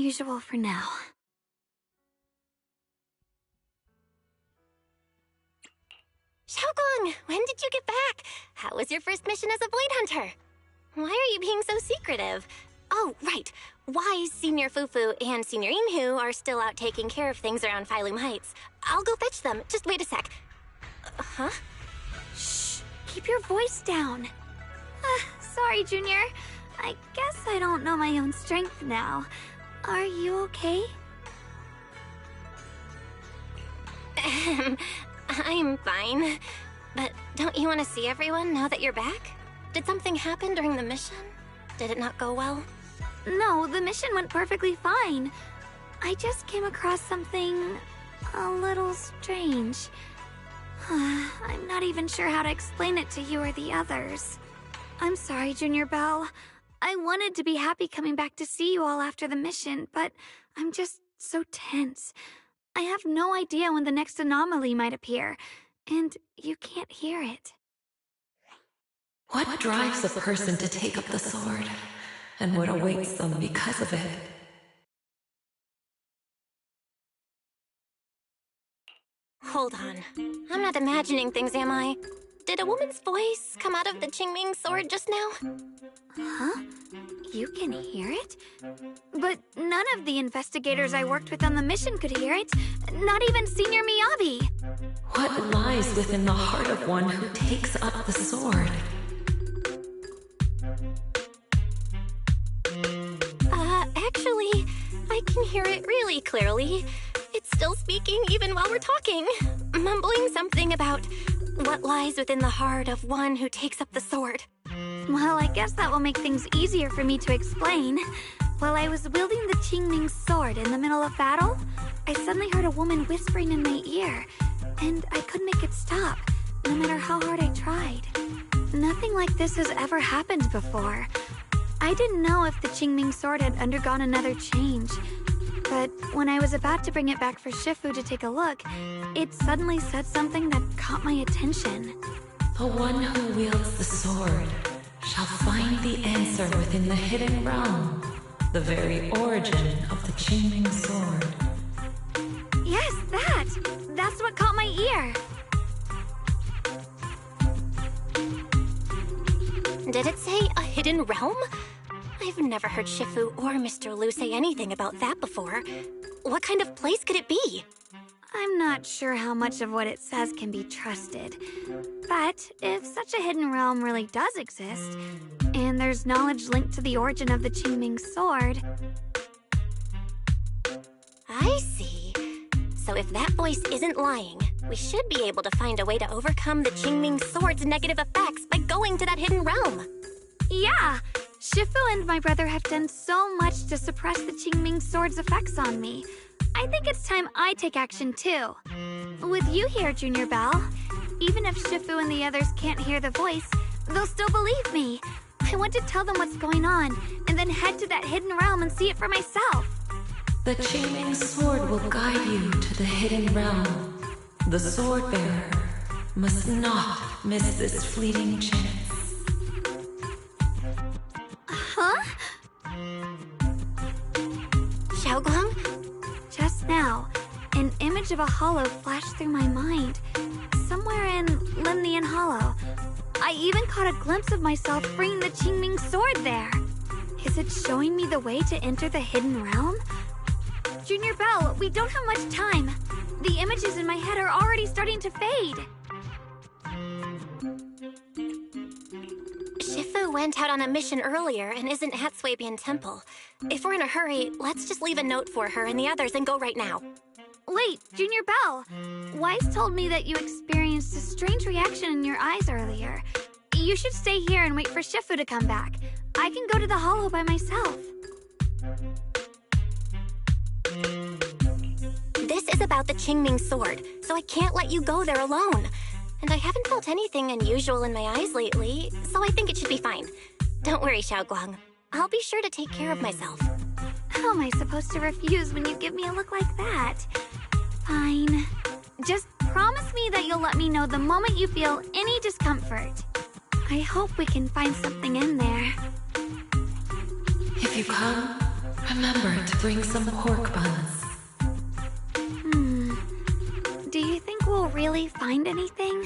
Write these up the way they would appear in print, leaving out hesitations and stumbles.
unusual for now. Xiaoguang, when did you get back? How was your first mission as a blade hunter? Why are you being so secretive? Oh, right. Wise, Senior Fufu, and Senior Yinghu are still out taking care of things around Phylum Heights. I'll go fetch them. Just wait a sec. Huh? Shh! Keep your voice down. Sorry, Junior. I guess I don't know my own strength now. Are you okay? I'm fine. But don't you want to see everyone now that you're back? Did something happen during the mission? Did it not go well? No, the mission went perfectly fine. I just came across something a little strange. I'm not even sure how to explain it to you or the others. I'm sorry, Junior Belle. I wanted to be happy coming back to see you all after the mission, but I'm just so tense. I have no idea when the next anomaly might appear, and you can't hear it. What drives a person to take up the sword, and what awaits them because of it? Hold on. I'm not imagining things, am I? Did a woman's voice come out of the Qingming sword just now? Huh? You can hear it? But none of the investigators I worked with on the mission could hear it. Not even Senior Miyabi. What lies within the heart of one who takes up the sword? Actually, I can hear it really clearly. It's still speaking even while we're talking. Mumbling something about what lies within the heart of one who takes up the sword. Well, I guess that will make things easier for me to explain. While I was wielding the Qingming sword in the middle of battle, I suddenly heard a woman whispering in my ear, and I couldn't make it stop, no matter how hard I tried. Nothing like this has ever happened before. I didn't know if the Qingming sword had undergone another change, but when I was about to bring it back for Shifu to take a look, it suddenly said something that caught my attention. The one who wields the sword shall find the answer within the hidden realm, the very origin of the Qingming sword. Yes, that's what caught my ear. Did it say a hidden realm? I've never heard Shifu or Mr. Lu say anything about that before. What kind of place could it be? I'm not sure how much of what it says can be trusted. But if such a hidden realm really does exist, and there's knowledge linked to the origin of the Qingming sword... I see. So if that voice isn't lying, we should be able to find a way to overcome the Qingming sword's negative effects by going to that hidden realm. Yeah! Shifu and my brother have done so much to suppress the Qingming sword's effects on me. I think it's time I take action too. With you here, Junior Belle, even if Shifu and the others can't hear the voice, they'll still believe me. I want to tell them what's going on, and then head to that hidden realm and see it for myself. The Qingming sword will guide you to the hidden realm. The sword bearer must not miss this fleeting chance. Huh? Xiaoguang? Just now, an image of a hollow flashed through my mind. Somewhere in Limnian Hollow. I even caught a glimpse of myself bringing the Qingming sword there. Is it showing me the way to enter the hidden realm? Junior Belle, we don't have much time. The images in my head are already starting to fade. Shifu went out on a mission earlier and isn't at Swabian Temple. If we're in a hurry, let's just leave a note for her and the others and go right now. Wait, Junior Belle. Wise told me that you experienced a strange reaction in your eyes earlier. You should stay here and wait for Shifu to come back. I can go to the hollow by myself. This is about the Qingming sword, so I can't let you go there alone. And I haven't felt anything unusual in my eyes lately, so I think it should be fine. Don't worry, Xiaoguang. I'll be sure to take care of myself. How am I supposed to refuse when you give me a look like that? Fine. Just promise me that you'll let me know the moment you feel any discomfort. I hope we can find something in there. If you come, Remember to bring some pork buns. Do you think we'll really find anything?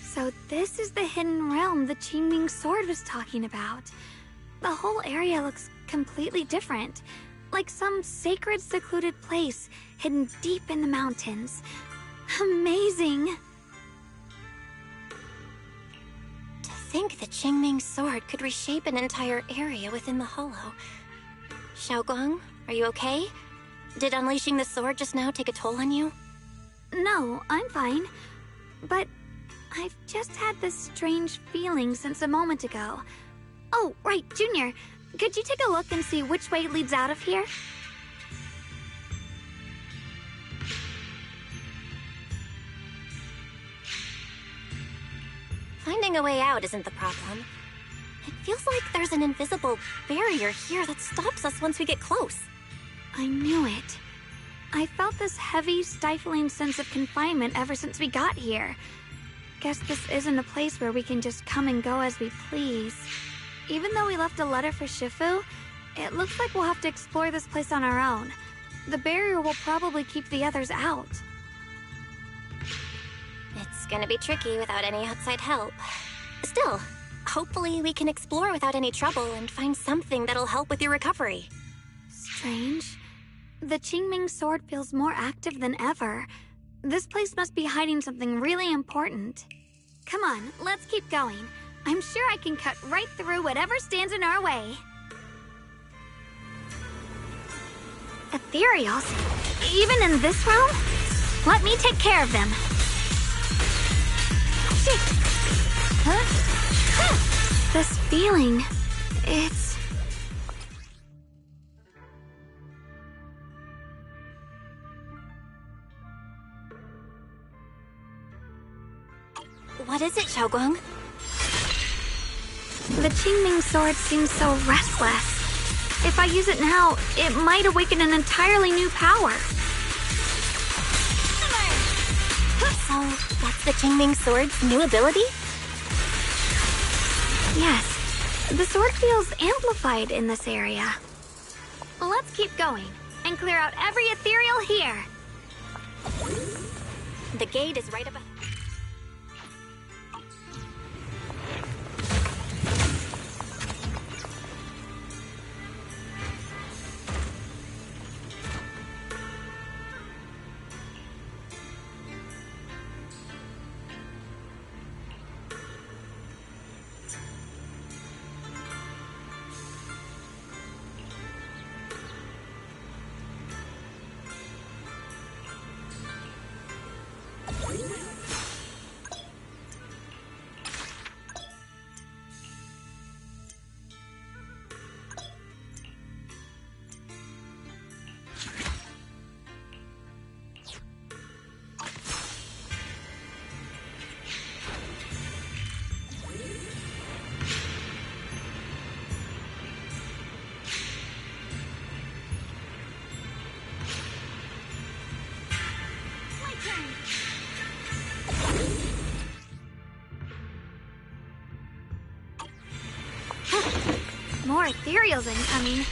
So this is the hidden realm the Qingming sword was talking about. The whole area looks completely different, like some sacred, secluded place hidden deep in the mountains. Amazing! To think the Qingming sword could reshape an entire area within the hollow. Xiaoguang, are you okay? Did unleashing the sword just now take a toll on you? No, I'm fine. But I've just had this strange feeling since a moment ago. Oh, right, Junior. Could you take a look and see which way leads out of here? Finding a way out isn't the problem. It feels like there's an invisible barrier here that stops us once we get close. I knew it. I felt this heavy, stifling sense of confinement ever since we got here. Guess this isn't a place where we can just come and go as we please. Even though we left a letter for Shifu, it looks like we'll have to explore this place on our own. The barrier will probably keep the others out. It's gonna be tricky without any outside help. Still, hopefully we can explore without any trouble and find something that'll help with your recovery. Strange. The Qingming sword feels more active than ever. This place must be hiding something really important. Come on, let's keep going. I'm sure I can cut right through whatever stands in our way. Ethereals? Even in this realm? Let me take care of them. Huh? This feeling, it's... What is it, Xiaoguang? The Qingming sword seems so restless. If I use it now, it might awaken an entirely new power. So, that's the Qingming sword's new ability? Yes, the sword feels amplified in this area. Let's keep going and clear out every ethereal here. The gate is right above. More ethereals incoming.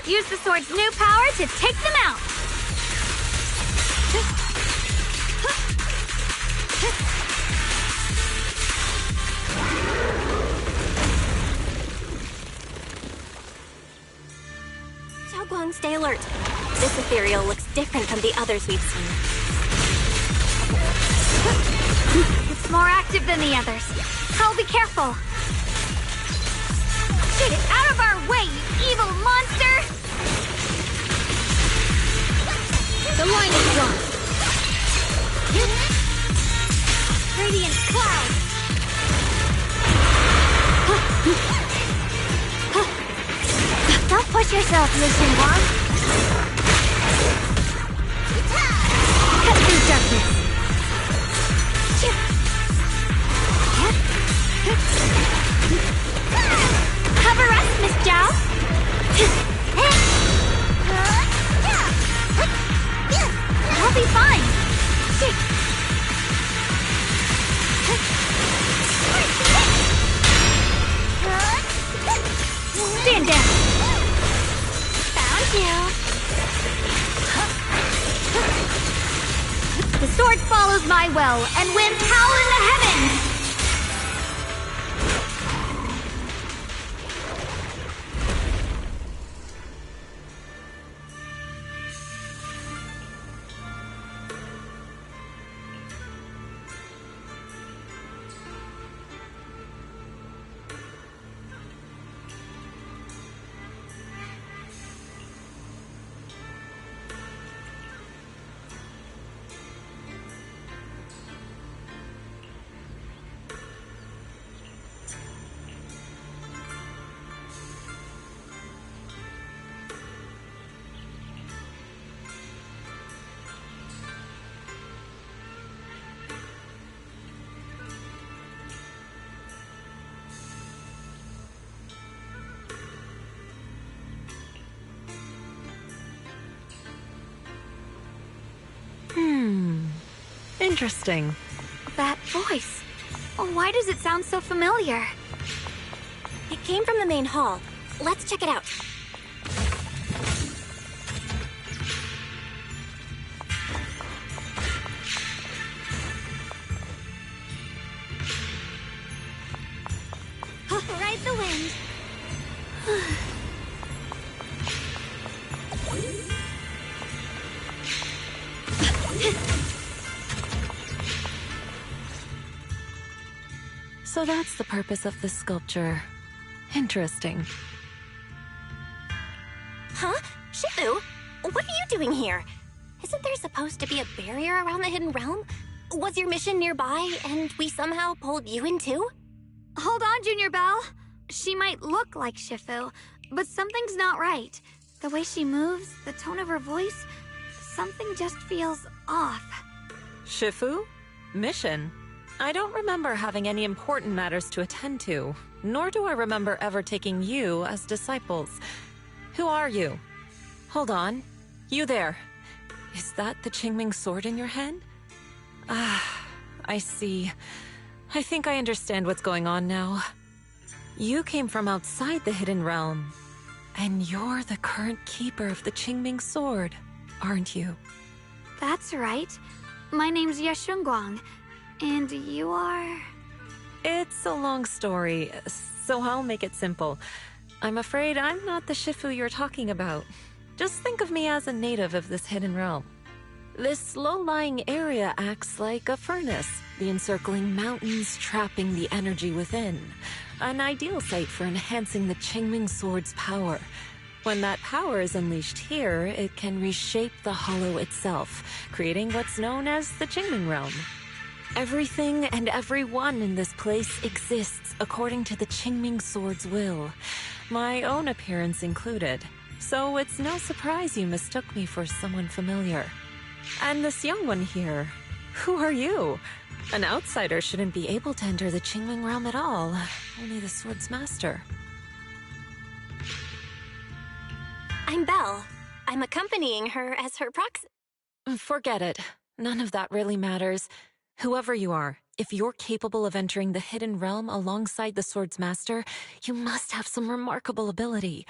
Use the sword's new power to take them out. Xiaoguang, stay alert. This ethereal looks different from the others we've seen. It's more active than the others. I'll be careful. Get out of our way, you evil monster! The line is drawn. Radiant cloud! Don't push yourself, Mission One. Cut through darkness. Cover us, Miss Zhao. I'll be fine. Stand down. Found you. The sword follows my will and winds howl in the heavens. Interesting. That voice. Why does it sound so familiar? It came from the main hall. Let's check it out. Ride the wind. So that's the purpose of this sculpture. Interesting. Huh? Shifu? What are you doing here? Isn't there supposed to be a barrier around the hidden realm? Was your mission nearby and we somehow pulled you in too? Hold on, Junior Belle. She might look like Shifu, but something's not right. The way she moves, the tone of her voice, something just feels off. Shifu? Mission? I don't remember having any important matters to attend to, nor do I remember ever taking you as disciples. Who are you? Hold on. You there. Is that the Qingming sword in your hand? Ah, I see. I think I understand what's going on now. You came from outside the Hidden Realm, and you're the current keeper of the Qingming sword, aren't you? That's right. My name's Yashunguang. And you are? It's a long story, so I'll make it simple. I'm afraid I'm not the Shifu you're talking about. Just think of me as a native of this hidden realm. This low-lying area acts like a furnace, the encircling mountains trapping the energy within. An ideal site for enhancing the Qingming sword's power. When that power is unleashed here, it can reshape the hollow itself, creating what's known as the Qingming realm. Everything and everyone in this place exists according to the Qingming sword's will, my own appearance included. So it's no surprise you mistook me for someone familiar. And this young one here, who are you? An outsider shouldn't be able to enter the Qingming realm at all, only the sword's master. I'm Belle. I'm accompanying her as her proxy. Forget it. None of that really matters. Whoever you are, if you're capable of entering the hidden realm alongside the sword's master, you must have some remarkable ability.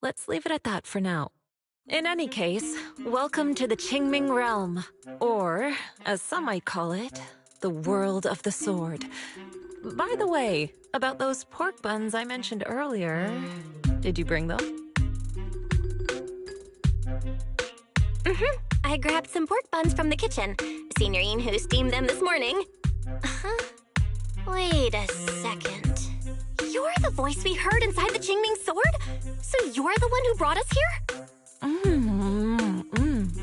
Let's leave it at that for now. In any case, welcome to the Qingming realm, or, as some might call it, the world of the sword. By the way, about those pork buns I mentioned earlier, did you bring them? I grabbed some pork buns from the kitchen. Senior Inhu steamed them this morning. Wait a second. You're the voice we heard inside the Qingming sword? So you're the one who brought us here?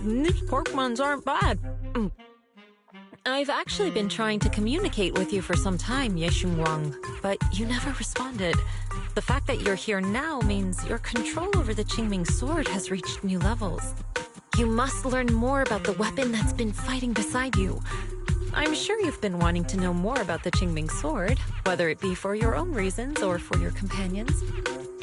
These pork buns aren't bad. I've actually been trying to communicate with you for some time, Yeshun Wang, but you never responded. The fact that you're here now means your control over the Qingming sword has reached new levels. You must learn more about the weapon that's been fighting beside you. I'm sure you've been wanting to know more about the Qingming sword, whether it be for your own reasons or for your companions.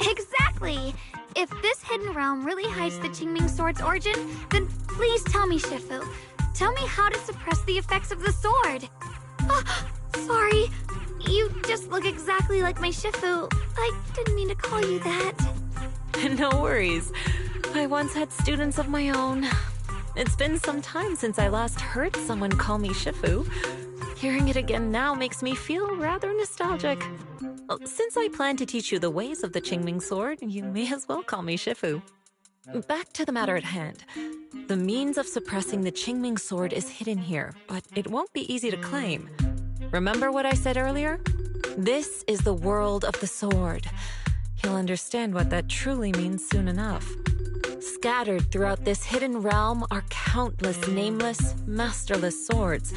Exactly! If this hidden realm really hides the Qingming sword's origin, then please tell me, Shifu. Tell me how to suppress the effects of the sword. Oh, sorry. You just look exactly like my Shifu. I didn't mean to call you that. No worries. I once had students of my own. It's been some time since I last heard someone call me Shifu. Hearing it again now makes me feel rather nostalgic. Well, since I plan to teach you the ways of the Qingming sword, you may as well call me Shifu. Back to the matter at hand. The means of suppressing the Qingming sword is hidden here, but it won't be easy to claim. Remember what I said earlier? This is the world of the sword. You'll understand what that truly means soon enough. Scattered throughout this hidden realm are countless nameless, masterless swords.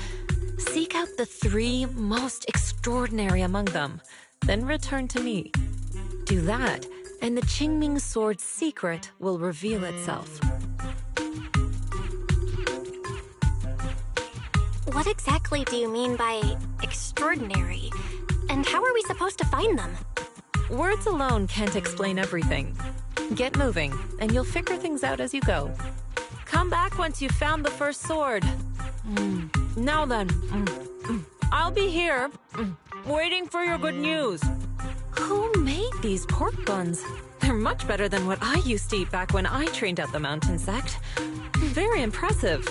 Seek out the 3 most extraordinary among them, then return to me. Do that, and the Qingming sword's secret will reveal itself. What exactly do you mean by extraordinary? And how are we supposed to find them? Words alone can't explain everything. Get moving, and you'll figure things out as you go. Come back once you've found the first sword. Now then, I'll be here, waiting for your good news. Who made these pork buns? They're much better than what I used to eat back when I trained at the mountain sect. Very impressive.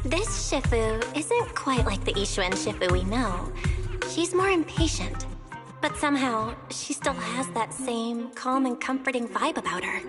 This Shifu isn't quite like the Ishuan Shifu we know. She's more impatient. But somehow, she still has that same calm and comforting vibe about her.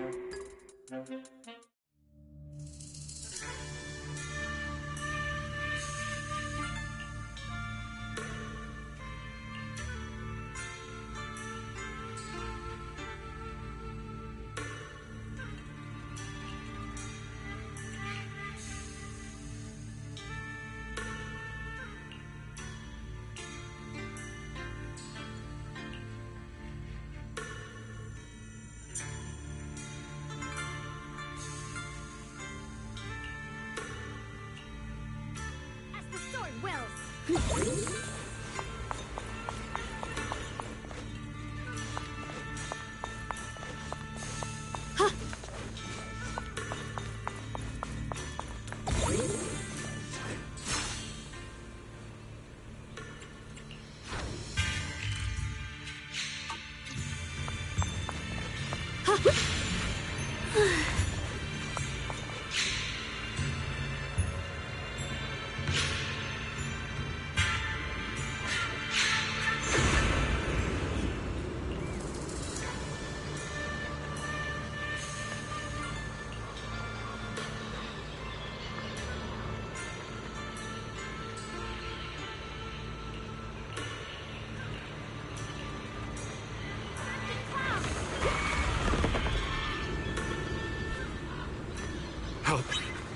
Help!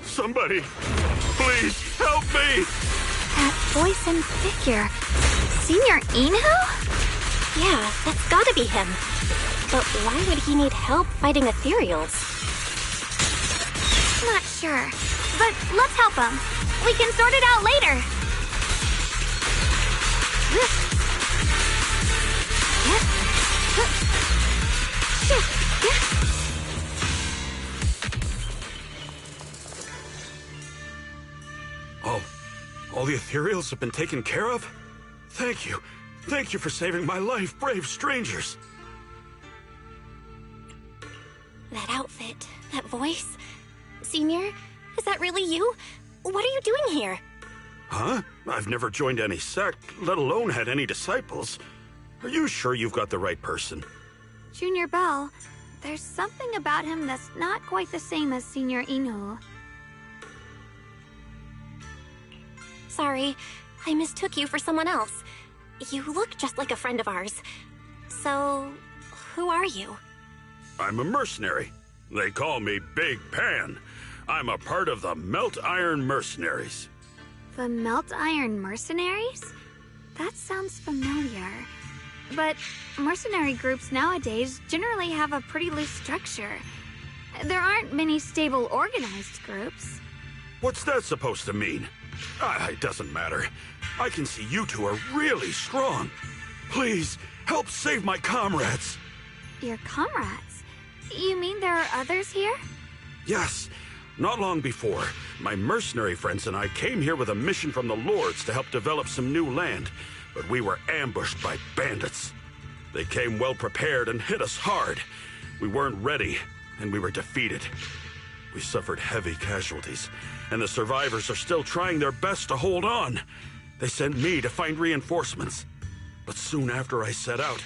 Somebody! Please, help me! That voice and figure. Senior Inhu? Yeah, that's gotta be him. But why would he need help fighting ethereals? Not sure. But let's help him. We can sort it out later. All the ethereals have been taken care of? Thank you. Thank you for saving my life, brave strangers. That outfit, that voice. Senior, is that really you? What are you doing here? Huh? I've never joined any sect, let alone had any disciples. Are you sure you've got the right person? Junior Bell, there's something about him that's not quite the same as Senior Inu. Sorry, I mistook you for someone else. You look just like a friend of ours. So, who are you? I'm a mercenary. They call me Big Pan. I'm a part of the Melt Iron Mercenaries. The Melt Iron Mercenaries? That sounds familiar. But mercenary groups nowadays generally have a pretty loose structure. There aren't many stable organized groups. What's that supposed to mean? It doesn't matter. I can see you two are really strong. Please, help save my comrades. Your comrades? You mean there are others here? Yes. Not long before, my mercenary friends and I came here with a mission from the Lords to help develop some new land, but we were ambushed by bandits. They came well prepared and hit us hard. We weren't ready, and we were defeated. We suffered heavy casualties, and the survivors are still trying their best to hold on. They sent me to find reinforcements. But soon after I set out,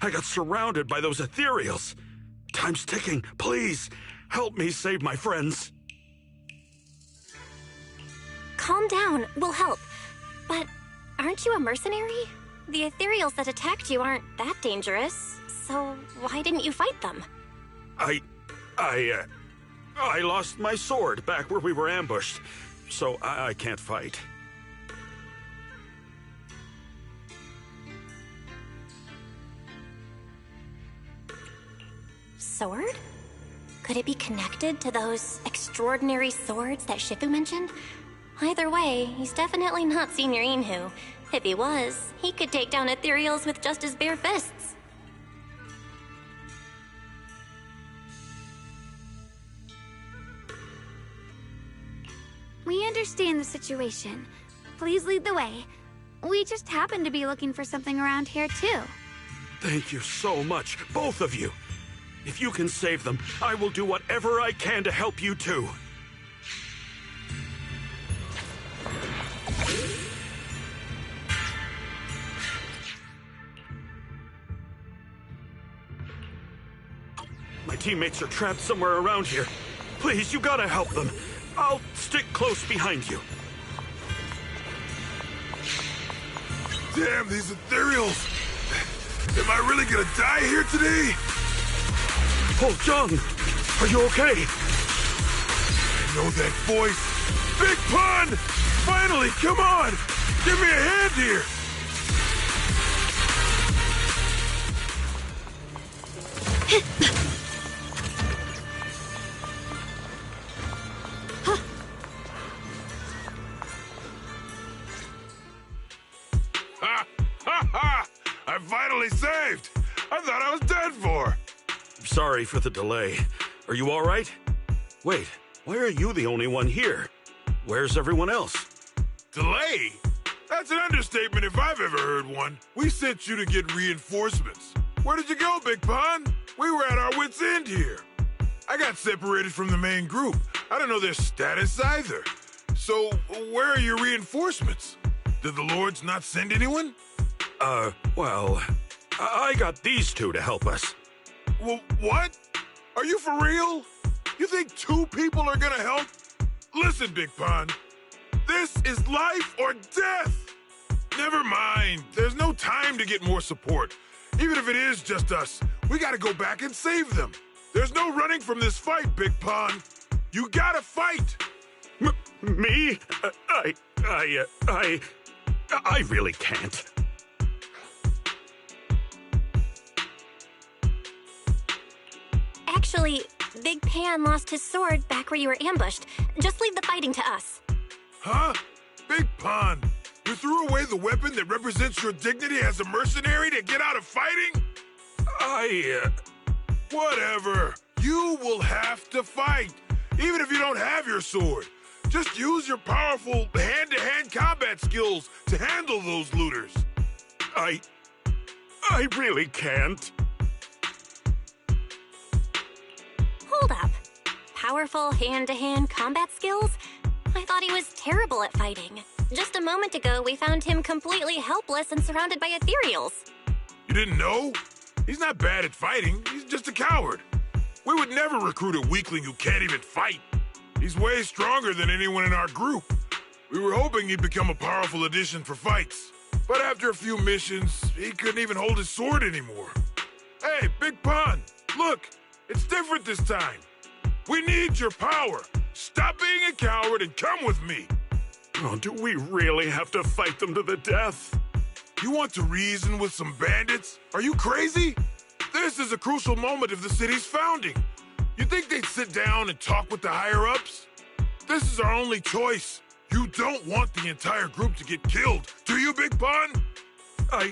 I got surrounded by those ethereals. Time's ticking. Please, help me save my friends. Calm down, we'll help. But aren't you a mercenary? The ethereals that attacked you aren't that dangerous, so why didn't you fight them? I lost my sword back where we were ambushed, so I can't fight. Sword? Could it be connected to those extraordinary swords that Shifu mentioned? Either way, he's definitely not Senior Inhu. If he was, he could take down ethereals with just his bare fists. We understand the situation. Please lead the way. We just happen to be looking for something around here, too. Thank you so much, both of you. If you can save them, I will do whatever I can to help you too. My teammates are trapped somewhere around here. Please, you gotta help them. I'll stick close behind you. Damn, these ethereals! Am I really gonna die here today? Oh, Jung, are you okay? I know that voice. Big Pun! Finally, come on! Give me a hand here! Ha! Ha ha! I'm finally saved! I thought I was dead for! Sorry for the delay. Are you all right? Wait, why are you the only one here? Where's everyone else? Delay? That's an understatement if I've ever heard one. We sent you to get reinforcements. Where did you go, Big Pun? We were at our wits' end here. I got separated from the main group. I don't know their status either. So, where are your reinforcements? Did the Lords not send anyone? Well, I got these two to help us. Well, what? Are you for real? You think two people are gonna help? Listen, Big Pun. This is life or death. Never mind. There's no time to get more support. Even if it is just us, we gotta go back and save them. There's no running from this fight, Big Pun. You gotta fight. Me? I really can't. Actually, Big Pan lost his sword back where you were ambushed. Just leave the fighting to us. Huh? Big Pun, you threw away the weapon that represents your dignity as a mercenary to get out of fighting? Whatever. You will have to fight, even if you don't have your sword. Just use your powerful hand-to-hand combat skills to handle those looters. I really can't. Hold up. Powerful hand-to-hand combat skills? I thought he was terrible at fighting. Just a moment ago, we found him completely helpless and surrounded by ethereals. You didn't know? He's not bad at fighting. He's just a coward. We would never recruit a weakling who can't even fight. He's way stronger than anyone in our group. We were hoping he'd become a powerful addition for fights. But after a few missions, he couldn't even hold his sword anymore. Hey, Big Pun, look, it's different this time. We need your power. Stop being a coward and come with me. Oh, do we really have to fight them to the death? You want to reason with some bandits? Are you crazy? This is a crucial moment of the city's founding. You think they'd sit down and talk with the higher-ups? This is our only choice. You don't want the entire group to get killed, do you, Big Pun? I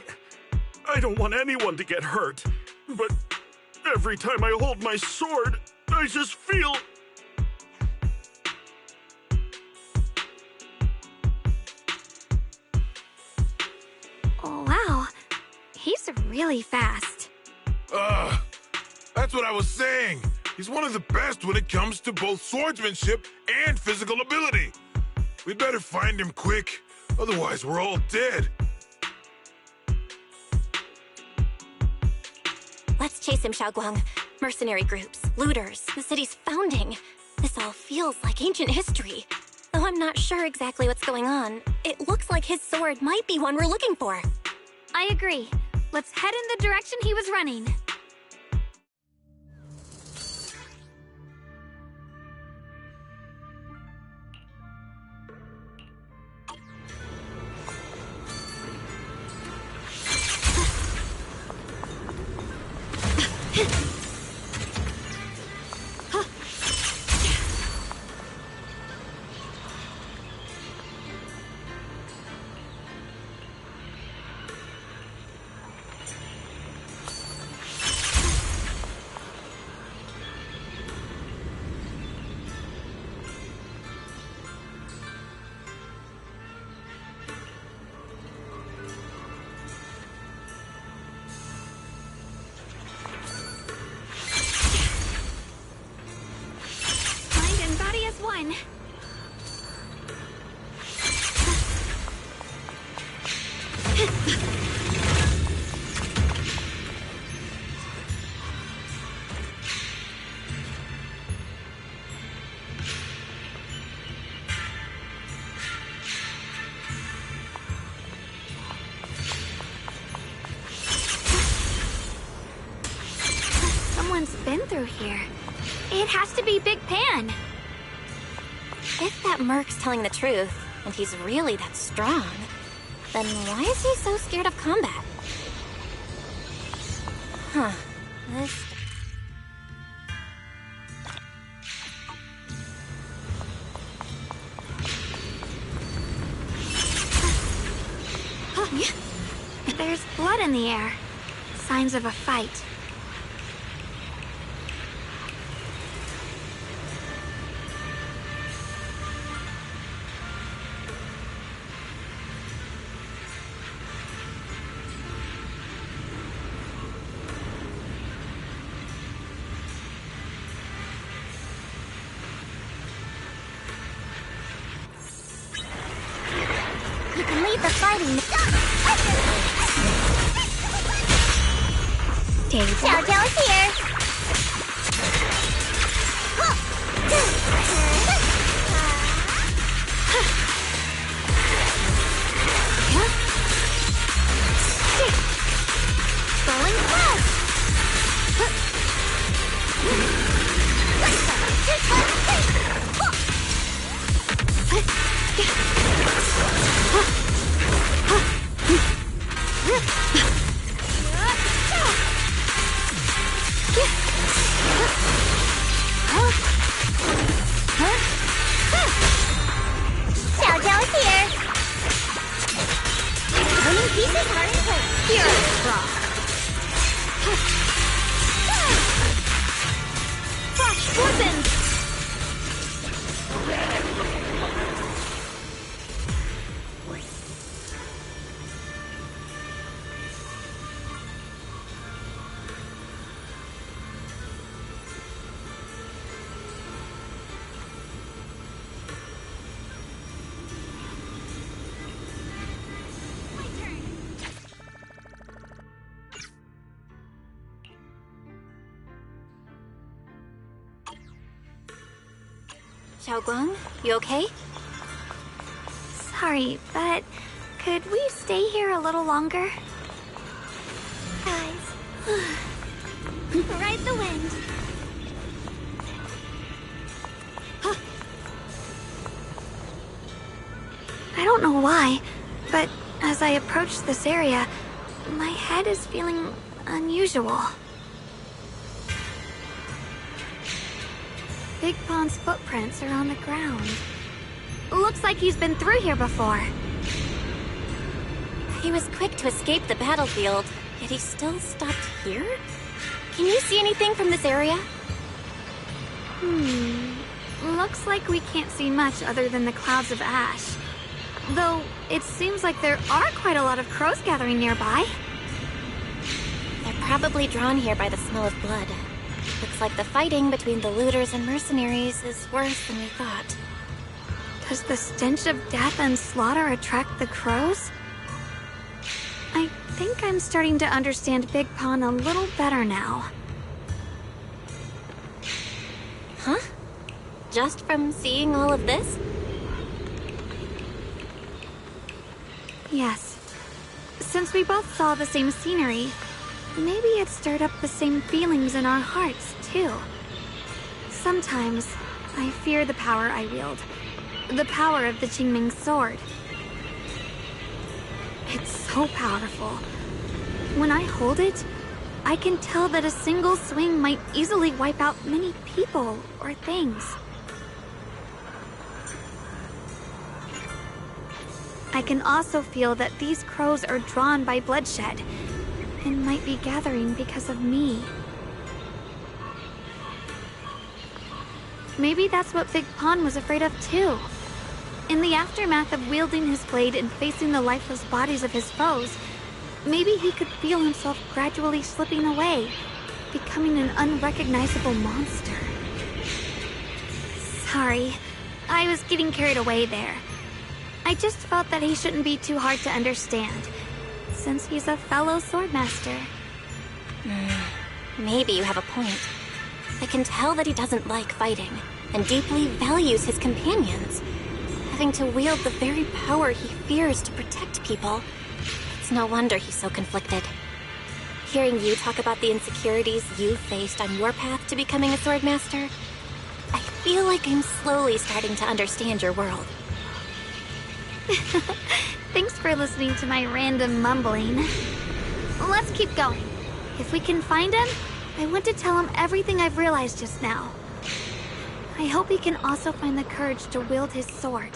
don't want anyone to get hurt, but every time I hold my sword, I just feel... Oh, wow. He's really fast. That's what I was saying. He's one of the best when it comes to both swordsmanship and physical ability. We'd better find him quick, otherwise we're all dead. Let's chase him, Xiaoguang. Mercenary groups, looters, the city's founding. This all feels like ancient history. Though I'm not sure exactly what's going on, it looks like his sword might be one we're looking for. I agree. Let's head in the direction he was running. One. Someone's been through here. It has to be Big Pan. If that merc's telling the truth, and he's really that strong, then why is he so scared of combat? Huh. This... There's blood in the air. Signs of a fight. You can leave the fighting. Xiao is here. Rolling fast. Xiaoguang, you okay? Sorry, but could we stay here a little longer? Guys. Ride the wind. I don't know why, but as I approach this area, my head is feeling unusual. Big Pond's footprints are on the ground. Looks like he's been through here before. He was quick to escape the battlefield, yet he still stopped here? Can you see anything from this area? Looks like we can't see much other than the clouds of ash. Though, it seems like there are quite a lot of crows gathering nearby. They're probably drawn here by the smell of blood. Looks like the fighting between the looters and mercenaries is worse than we thought. Does the stench of death and slaughter attract the crows? I think I'm starting to understand Big Pond a little better now. Huh? Just from seeing all of this? Yes. Since we both saw the same scenery, maybe it stirred up the same feelings in our hearts, too. Sometimes, I fear the power I wield. The power of the Qingming sword. It's so powerful. When I hold it, I can tell that a single swing might easily wipe out many people or things. I can also feel that these crows are drawn by bloodshed and might be gathering because of me. Maybe that's what Big Pond was afraid of too. In the aftermath of wielding his blade and facing the lifeless bodies of his foes, maybe he could feel himself gradually slipping away, becoming an unrecognizable monster. Sorry, I was getting carried away there. I just felt that he shouldn't be too hard to understand, since he's a fellow swordmaster. Maybe you have a point. I can tell that he doesn't like fighting, and deeply values his companions. Having to wield the very power he fears to protect people, it's no wonder he's so conflicted. Hearing you talk about the insecurities you faced on your path to becoming a swordmaster, I feel like I'm slowly starting to understand your world. Thanks for listening to my random mumbling. Let's keep going. If we can find him, I want to tell him everything I've realized just now. I hope he can also find the courage to wield his sword.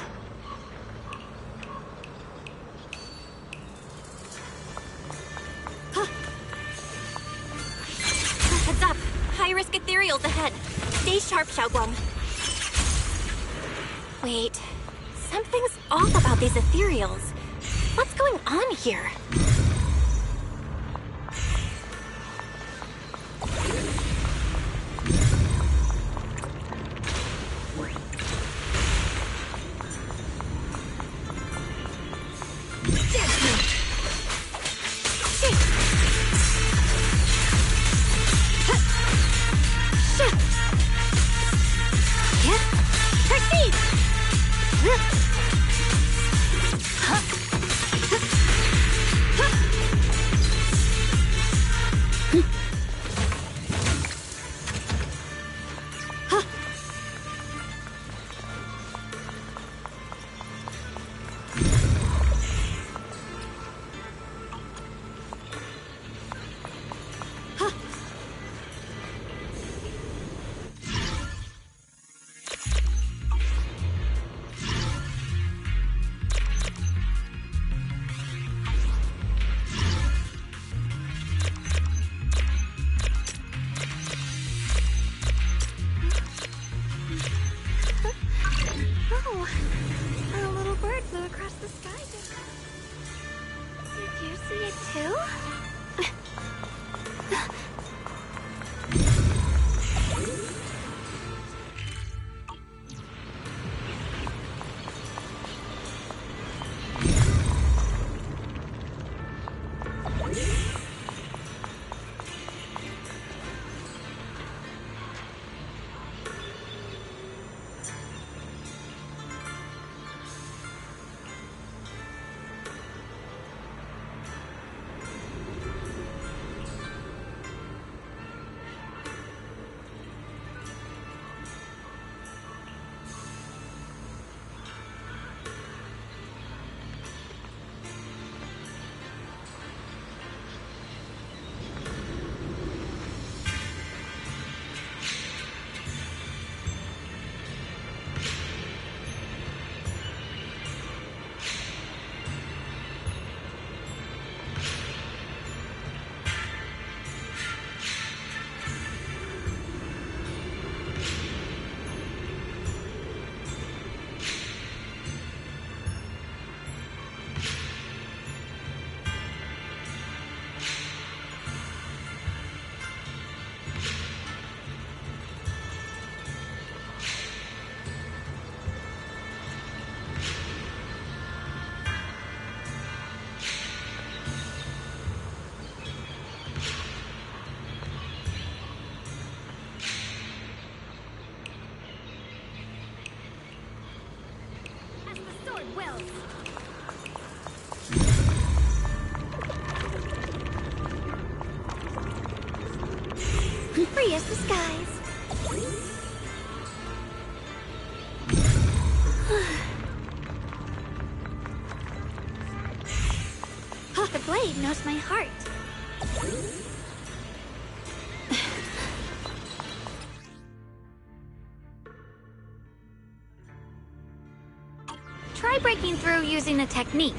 Heads up! High-risk ethereals ahead. Stay sharp, Xiaoguang. Wait. Something's off about these ethereals. What's going on here? Free as the skies. The blade knows my heart. Try breaking through using a technique.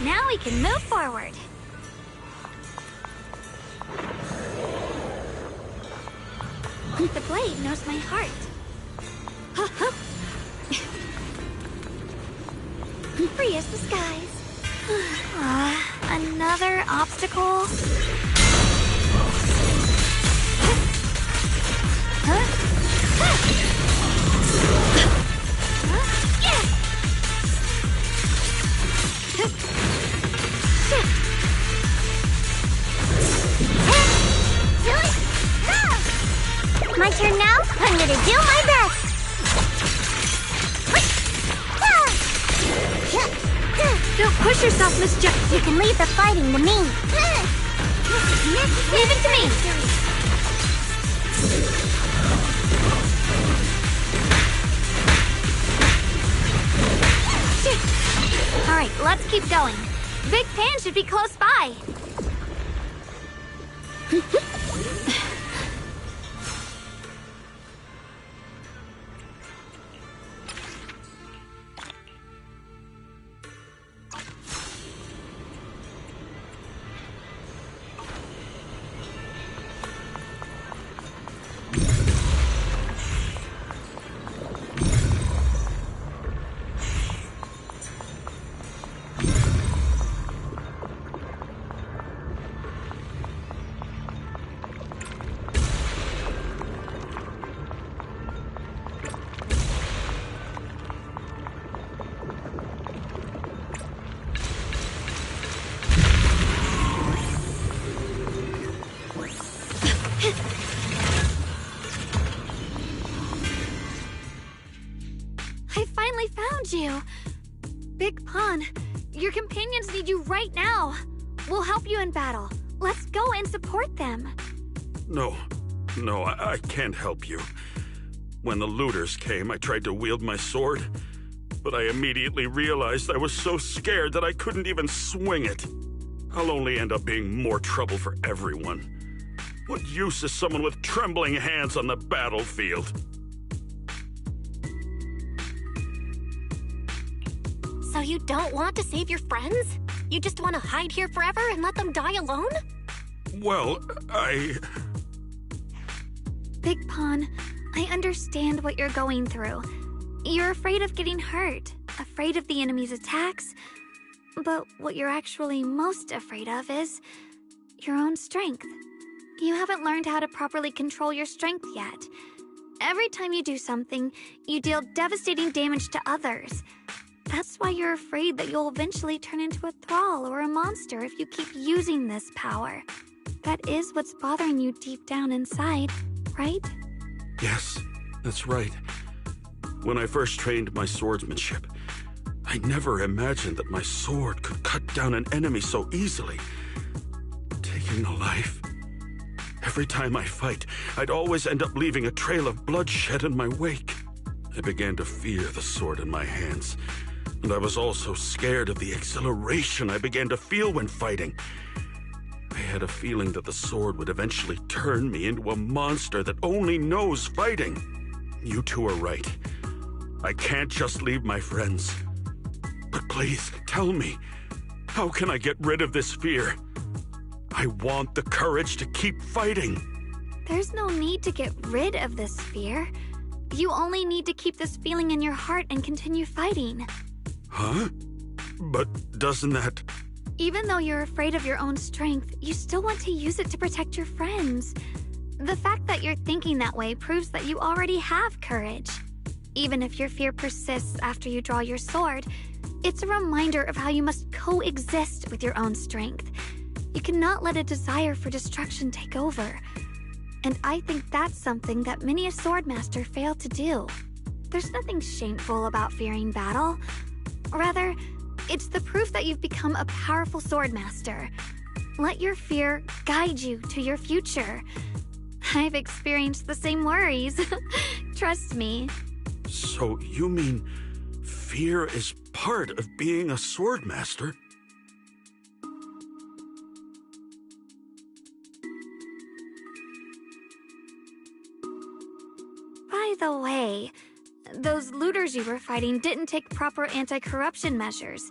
Now we can move forward. The blade knows my heart. Free as the skies. Another obstacle? My turn now? I'm gonna do my best! Don't push yourself, Miss Jackson. You can leave the fighting to me! Leave it to me! Alright, let's keep going. Big Pan should be close by. I finally found you! Big Pun, your companions need you right now. We'll help you in battle. Let's go and support them. No, I can't help you. When the looters came, I tried to wield my sword, but I immediately realized I was so scared that I couldn't even swing it. I'll only end up being more trouble for everyone. What use is someone with trembling hands on the battlefield? So you don't want to save your friends? You just want to hide here forever and let them die alone? Well, Big Pun, I understand what you're going through. You're afraid of getting hurt, afraid of the enemy's attacks. But what you're actually most afraid of is your own strength. You haven't learned how to properly control your strength yet. Every time you do something, you deal devastating damage to others. That's why you're afraid that you'll eventually turn into a thrall or a monster if you keep using this power. That is what's bothering you deep down inside, right? yes, that's right. When I first trained my swordsmanship, I never imagined that my sword could cut down an enemy so easily, taking a life. Every time I fight, I'd always end up leaving a trail of bloodshed in my wake. I began to fear the sword in my hands, and I was also scared of the exhilaration I began to feel when fighting. I had a feeling that the sword would eventually turn me into a monster that only knows fighting. You two are right. I can't just leave my friends. But please, tell me, how can I get rid of this fear? I want the courage to keep fighting. There's no need to get rid of this fear. You only need to keep this feeling in your heart and continue fighting. Huh? But doesn't that... Even though you're afraid of your own strength, you still want to use it to protect your friends. The fact that you're thinking that way proves that you already have courage. Even if your fear persists after you draw your sword, it's a reminder of how you must coexist with your own strength. You cannot let a desire for destruction take over. And I think that's something that many a swordmaster fail to do. There's nothing shameful about fearing battle. Rather, It's the proof that you've become a powerful swordmaster. Let your fear guide you to your future. I've experienced the same worries. Trust me. So you mean fear is part of being a swordmaster? By the way, those looters you were fighting didn't take proper anti-corruption measures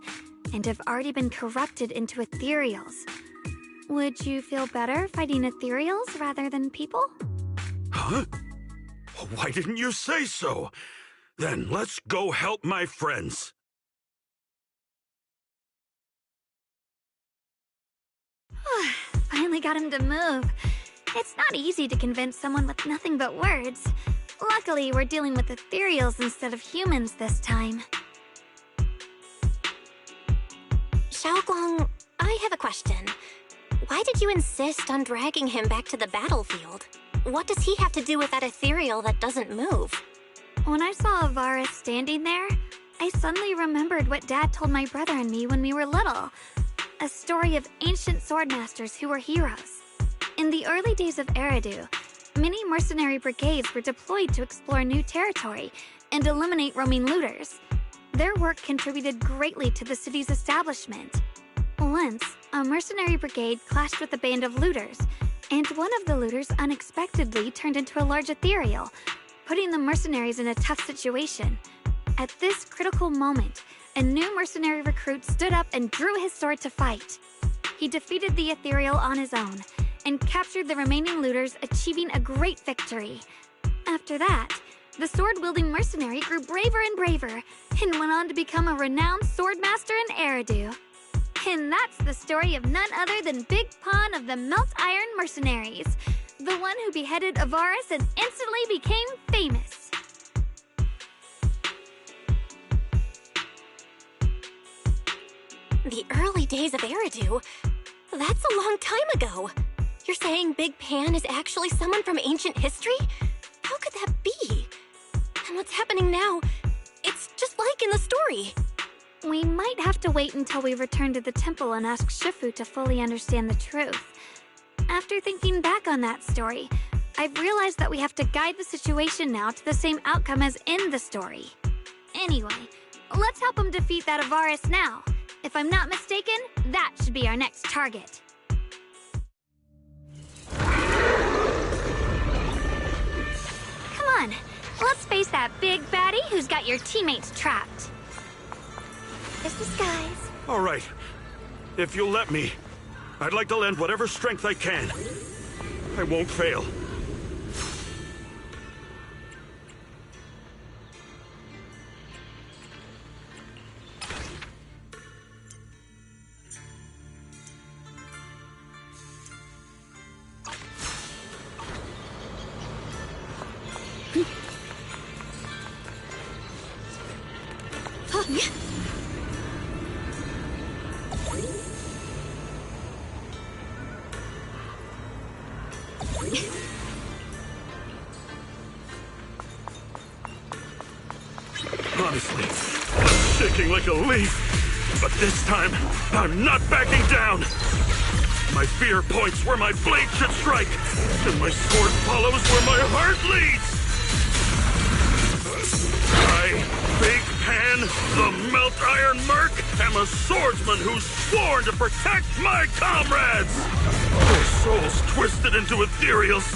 and have already been corrupted into ethereals. Would you feel better fighting ethereals rather than people? Huh? Why didn't you say so? Then let's go help my friends. Finally got him to move. It's not easy to convince someone with nothing but words. Luckily, we're dealing with ethereals instead of humans this time. Xiaoguang, I have a question. Why did you insist on dragging him back to the battlefield? What does he have to do with that ethereal that doesn't move? When I saw Avaris standing there, I suddenly remembered what Dad told my brother and me when we were little. A story of ancient swordmasters who were heroes. In the early days of Eridu, many mercenary brigades were deployed to explore new territory and eliminate roaming looters. Their work contributed greatly to the city's establishment. Once, a mercenary brigade clashed with a band of looters, and one of the looters unexpectedly turned into a large ethereal, putting the mercenaries in a tough situation. At this critical moment, a new mercenary recruit stood up and drew his sword to fight. He defeated the ethereal on his own, and captured the remaining looters, achieving a great victory. After that, the sword-wielding mercenary grew braver and braver, and went on to become a renowned swordmaster in Eridu. And that's the story of none other than Big Pon of the Melt Iron Mercenaries, the one who beheaded Avaris and instantly became famous. The early days of Eridu? That's a long time ago. You're saying Big Pan is actually someone from ancient history? How could that be? And what's happening now? It's just like in the story. We might have to wait until we return to the temple and ask Shifu to fully understand the truth. After thinking back on that story, I've realized that we have to guide the situation now to the same outcome as in the story. Anyway, let's help him defeat that Avaris now. If I'm not mistaken, that should be our next target. Come on, let's face that big baddie who's got your teammates trapped. There's the skies. All right. If you'll let me, I'd like to lend whatever strength I can. I won't fail. Honestly, I'm shaking like a leaf. But this time, I'm not backing down. My fear points where my blade should strike, and my sword follows where my heart leads. I, Big Pan, the Melt Iron Merc, am a swordsman who's sworn to protect my comrades. Their souls twisted into ethereals.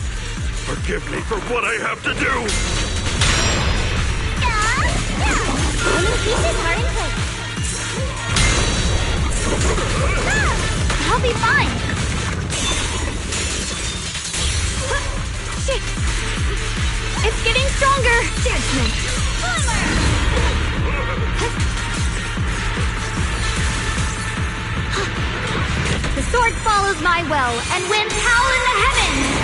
Forgive me for what I have to do. Winning pieces are in place. I'll be fine. Shit. It's getting stronger. Judgment. The sword follows my will and wins howl in the heavens.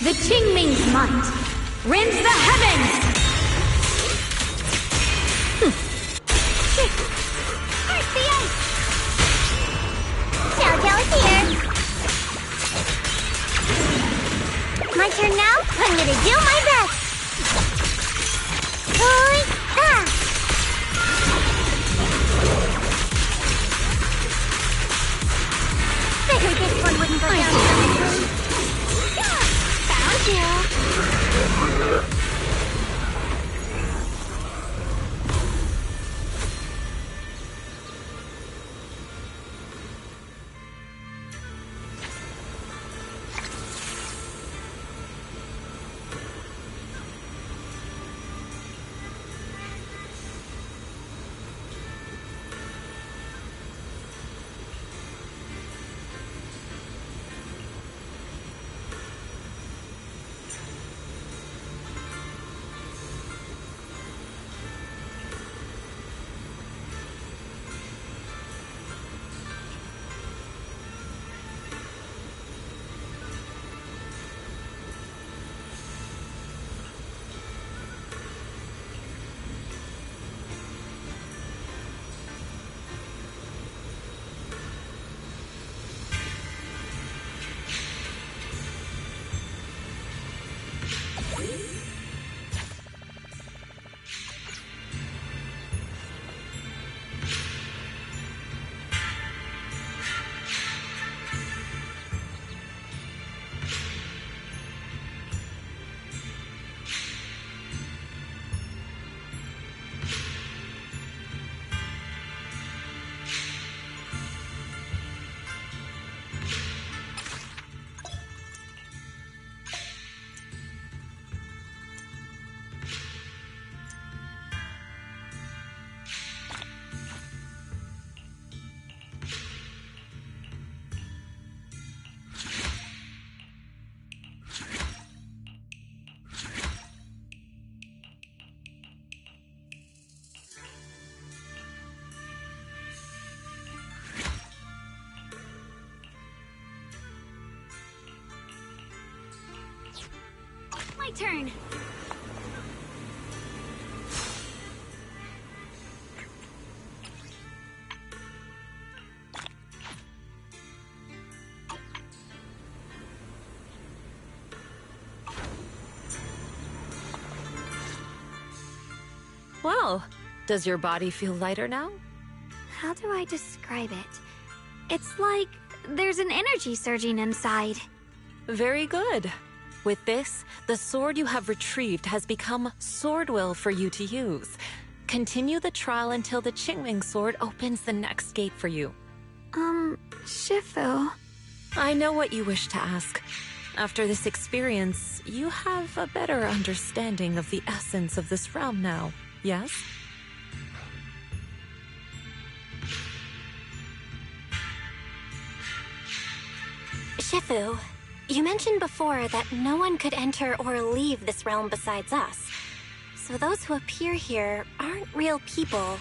The Qingming's might rends the heavens. Heart the ice. Xiao is here. My turn now? I'm gonna do my best. turn. Well, does your body feel lighter now? How do I describe it? It's like there's an energy surging inside. Very good. With this, the sword you have retrieved has become Swordwill for you to use. Continue the trial until the Qingming sword opens the next gate for you. Shifu. I know what you wish to ask. After this experience, you have a better understanding of the essence of this realm now, yes? Shifu, you mentioned before that no one could enter or leave this realm besides us. So those who appear here aren't real people,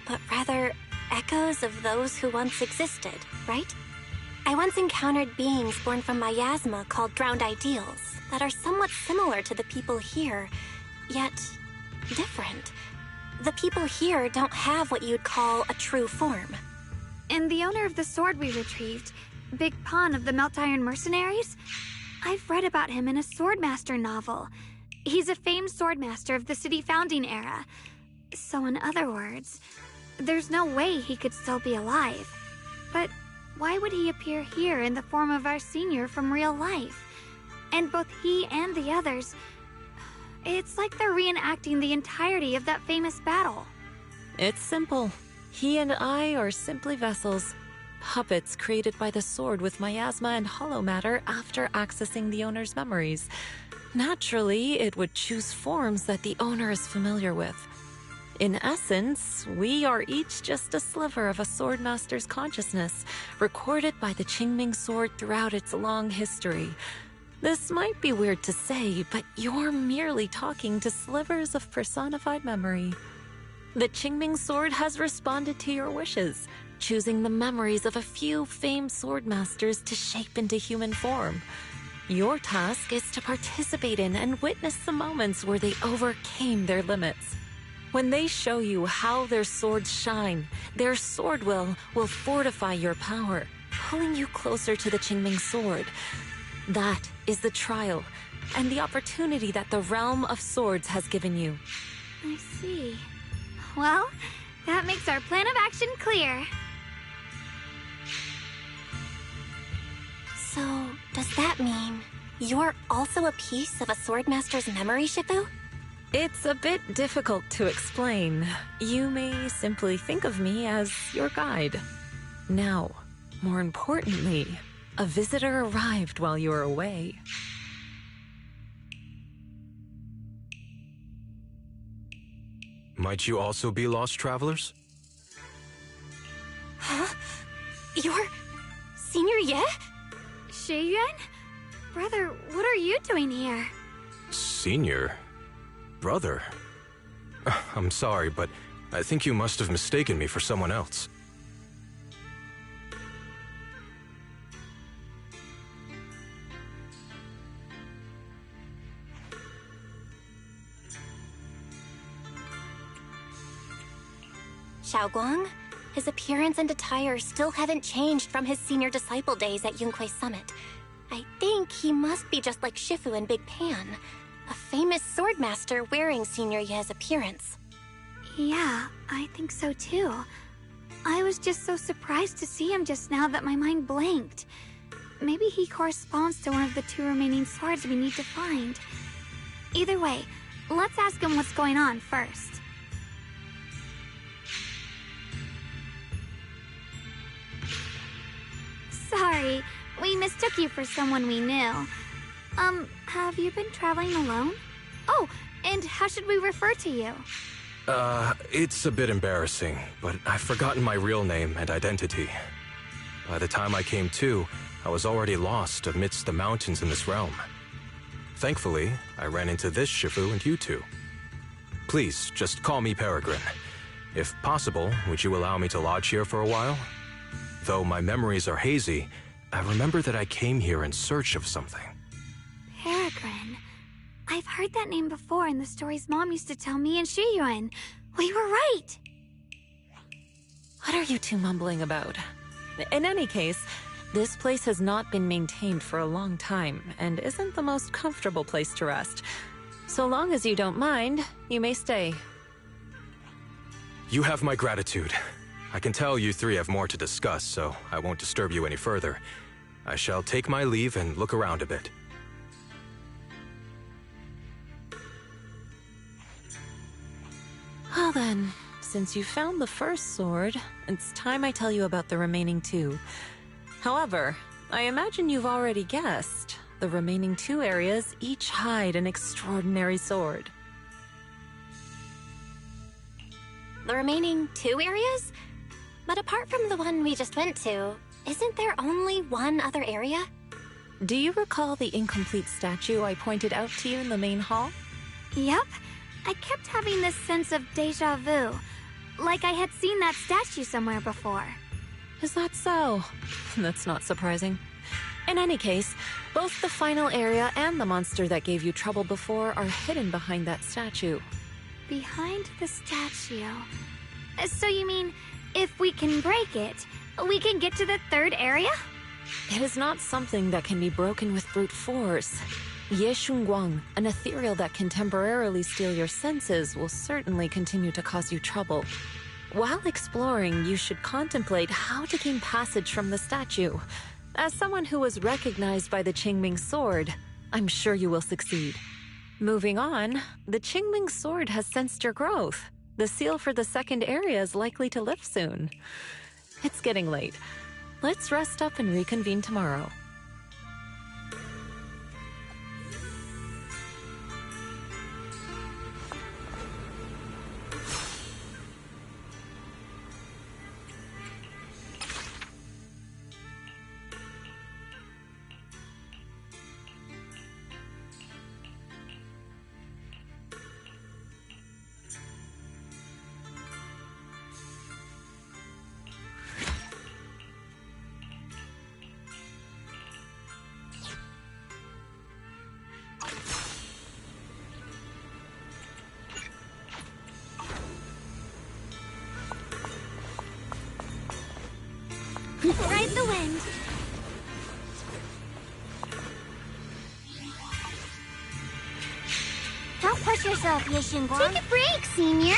but rather echoes of those who once existed, right? I once encountered beings born from miasma called drowned ideals that are somewhat similar to the people here, yet different. The people here don't have what you'd call a true form. And the owner of the sword we retrieved, Big Pon of the Melt Iron Mercenaries? I've read about him in a Swordmaster novel. He's a famed swordmaster of the city founding era. So in other words, there's no way he could still be alive. But why would he appear here in the form of our senior from real life? And both he and the others, it's like they're reenacting the entirety of that famous battle. It's simple. He and I are simply vessels. Puppets created by the sword with miasma and hollow matter after accessing the owner's memories. Naturally, it would choose forms that the owner is familiar with. In essence, we are each just a sliver of a swordmaster's consciousness, recorded by the Qingming sword throughout its long history. This might be weird to say, but you're merely talking to slivers of personified memory. The Qingming sword has responded to your wishes, choosing the memories of a few famed swordmasters to shape into human form. Your task is to participate in and witness the moments where they overcame their limits. When they show you how their swords shine, their Swordwill will fortify your power, pulling you closer to the Qingming sword. That is the trial, and the opportunity that the Realm of Swords has given you. I see. Well, that makes our plan of action clear. So, does that mean you're also a piece of a swordmaster's memory, Shifu? It's a bit difficult to explain. You may simply think of me as your guide. Now, more importantly, a visitor arrived while you were away. Might you also be lost travelers? Huh? You're Senior Ye? Shiyuan? Brother, what are you doing here? Senior? Brother? I'm sorry, but I think you must have mistaken me for someone else. Xiaoguang? His appearance and attire still haven't changed from his senior disciple days at Yunque Summit. I think he must be just like Shifu and Big Pan, a famous swordmaster wearing Senior Ye's appearance. Yeah, I think so too. I was just so surprised to see him just now that my mind blanked. Maybe he corresponds to one of the two remaining swords we need to find. Either way, let's ask him what's going on first. Sorry, we mistook you for someone we knew. Have you been traveling alone? Oh, and how should we refer to you? It's a bit embarrassing, but I've forgotten my real name and identity. By the time I came to, I was already lost amidst the mountains in this realm. Thankfully, I ran into this Shifu and you two. Please, just call me Peregrine. If possible, would you allow me to lodge here for a while? Though my memories are hazy, I remember that I came here in search of something. Peregrine. I've heard that name before in the stories Mom used to tell me and Shiyuan. We were right! What are you two mumbling about? In any case, this place has not been maintained for a long time and isn't the most comfortable place to rest. So long as you don't mind, you may stay. You have my gratitude. I can tell you three have more to discuss, so I won't disturb you any further. I shall take my leave and look around a bit. Well then, since you found the first sword, it's time I tell you about the remaining two. However, I imagine you've already guessed. The remaining two areas each hide an extraordinary sword. The remaining 2 areas? But apart from the one we just went to, isn't there only one other area? Do you recall the incomplete statue I pointed out to you in the main hall? Yep. I kept having this sense of deja vu. Like I had seen that statue somewhere before. Is that so? That's not surprising. In any case, both the final area and the monster that gave you trouble before are hidden behind that statue. Behind the statue. So you mean, if we can break it, we can get to the third area? It is not something that can be broken with brute force. Ye Shunguang, an ethereal that can temporarily steal your senses, will certainly continue to cause you trouble. While exploring, you should contemplate how to gain passage from the statue. As someone who was recognized by the Qingming sword, I'm sure you will succeed. Moving on, the Qingming sword has sensed your growth. The seal for the second area is likely to lift soon. It's getting late. Let's rest up and reconvene tomorrow. Ride the wind. Don't push yourself, Ye Xinguang. Take a break, Senior!